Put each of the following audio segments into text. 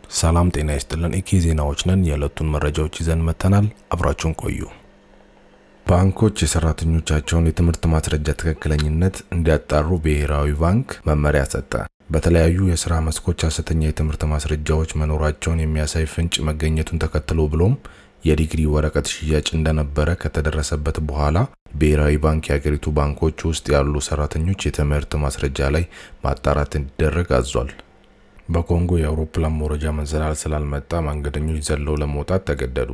ሰላም ጤና ይስጥልን። ኢኬ ዜናዎች ነን። የዕለቱን መረጃዎች ይዘን መተናል። አብራችሁን ቆዩ። ባንኮች የሰራተኞቻቸውን የትምህርት ማስረጃ ትክክለኝነት እንዲያጣሩ ብሔራዊ ባንክ መመሪያ ሰጠ። በተለያዩ የሥራ መስኮች ሐሰተኛ የትምህርት ማስረጃዎች መኖራቸውን የሚያሳይ ፍንጭ መገኘቱን ተከትሎ ብሎም የዲግሪ ወረቀት ሽያጭ እንደነበረ ከተደረሰበት በኋላ ብሔራዊ ባንክ የሀገሪቱ ባንኮች ውስጥ ያሉ ሰራተኞች የትምህርት ማስረጃ ላይ ማጣራት እንዲደረግ አዟል። በኮንጎ የአውሮፕላን መውረጃ መሰላል ስላልመጣ መንገደኞች ዘለው ለመውጣት ተገደዱ።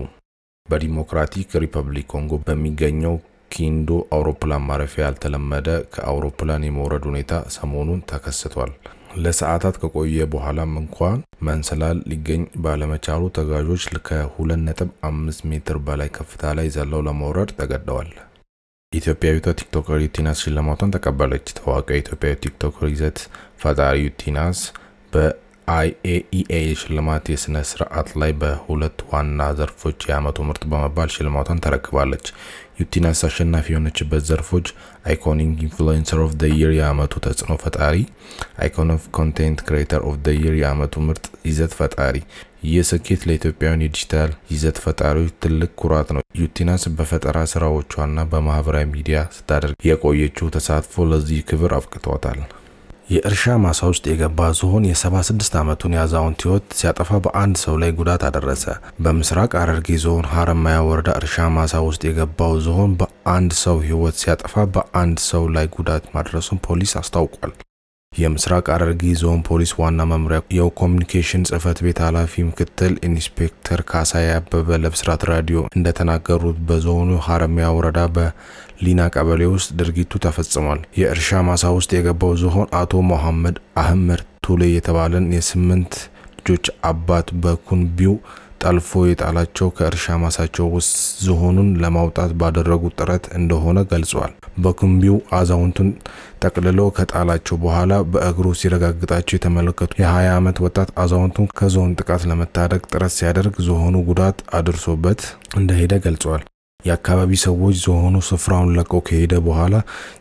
በዲሞክራቲክ ሪፐብሊክ ኮንጎ በሚገኘው ኪንዶ አውሮፕላን ማረፊያ ያልተለመደ ከአውሮፕላን የመውረድ ሁኔታ ሰሞኑን ተከስቷል። ለሰዓታት ከቆየ በኋላም እንኳን መንሰላል ሊገኝ ባለመቻሉ ተጓዦች ከ2.5 ሜትር በላይ ከፍታ ላይ ዘለው ለመውረድ ተገደዋል። ኢትዮጵያዊቷ ቲክቶከር ዩቲናስ ሽልማቷን ተቀበለች። ታዋቂው ኢትዮጵያዊ ቲክቶከር ይዘት ፈጣሪ ዩቲናስ በአይኤኢኤ ሽልማት የስነ ስርዓት ላይ በሁለት ዋና ዘርፎች የዓመቱ ምርጥ በመባል ሽልማቷን ተረክባለች። ዩቲናስ አሸናፊ የሆነችበት ዘርፎች አይኮኒክ ኢንፍሉዌንሰር ኦፍ ዘ ይር የዓመቱ ተጽዕኖ ፈጣሪ፣ አይኮኒክ ኮንቴንት ክሬተር ኦፍ ዘ ይር የዓመቱ ምርጥ ይዘት ፈጣሪ። ይህ ስኬት ለኢትዮጵያውያን የዲጂታል ይዘት ፈጣሪዎች ትልቅ ኩራት ነው። ዩቲናስ በፈጠራ ስራዎቿና በማህበራዊ ሚዲያ ስታደርግ የቆየችው ተሳትፎ ለዚህ ክብር አብቅቷታል። የእርሻ ማሳ ውስጥ የገባ ዝሆን የ76 ዓመቱን አዛውንት ሕይወት ሲያጠፋ በአንድ ሰው ላይ ጉዳት አደረሰ። በምስራቅ ሐረርጌ ዞን ሀረማያ ወረዳ እርሻ ማሳ ውስጥ የገባው ዝሆን በአንድ ሰው ሕይወት ሲያጠፋ በአንድ ሰው ላይ ጉዳት ማድረሱን ፖሊስ አስታውቋል። የምስራቅ ሐረርጌ ዞን ፖሊስ ዋና መምሪያ የኮሚኒኬሽን ጽህፈት ቤት ኃላፊ ምክትል ኢንስፔክተር ካሳዬ አበበ ለብስራት ራዲዮ እንደተናገሩት በዞኑ ሀረማያ ወረዳ በሊና ቀበሌ ውስጥ ድርጊቱ ተፈጽሟል። የእርሻ ማሳ ውስጥ የገባው ዝሆን አቶ መሐመድ አህመድ ቱሌ የተባለን የ8 ልጆች አባት በኩንቢው ጠልፎ የጣላቸው ከእርሻ ማሳቸው ውስጥ ዝሆኑን ለማውጣት ባደረጉት ጥረት እንደሆነ ገልጿል። በኩንቢው አዛውንቱን ጠቅልሎ ከጣላቸው በኋላ በእግሩ ሲረጋግጣቸው የተመለከቱ የ20 ዓመት ወጣት አዛውንቱን ከዝሆን ጥቃት ለመታደግ ጥረት ሲያደርግ ዝሆኑ ጉዳት አድርሶበት እንደሄደ ገልጿል። የአካባቢ ሰዎች ዝሆኑ ስፍራውን ለቀው ከሄደ በኋላ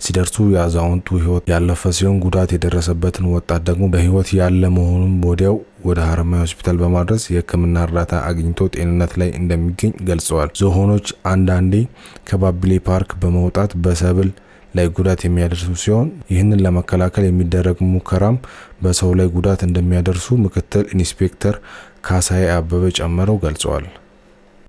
ሲደርሱ የአዛውንቱ ሕይወት ያለፈ ሲሆን ጉዳት የደረሰበትን ወጣት ደግሞ በሕይወት ያለ መሆኑን ወዲያው ወደ ሀረማያ ሆስፒታል በማድረስ የሕክምና እርዳታ አግኝቶ ጤንነት ላይ እንደሚገኝ ገልጸዋል። ዝሆኖች አንዳንዴ ከባቢሌ ፓርክ በመውጣት በሰብል ላይ ጉዳት የሚያደርሱ ሲሆን ይህንን ለመከላከል የሚደረግ ሙከራም በሰው ላይ ጉዳት እንደሚያደርሱ ምክትል ኢንስፔክተር ካሳዬ አበበ ጨምረው ገልጸዋል።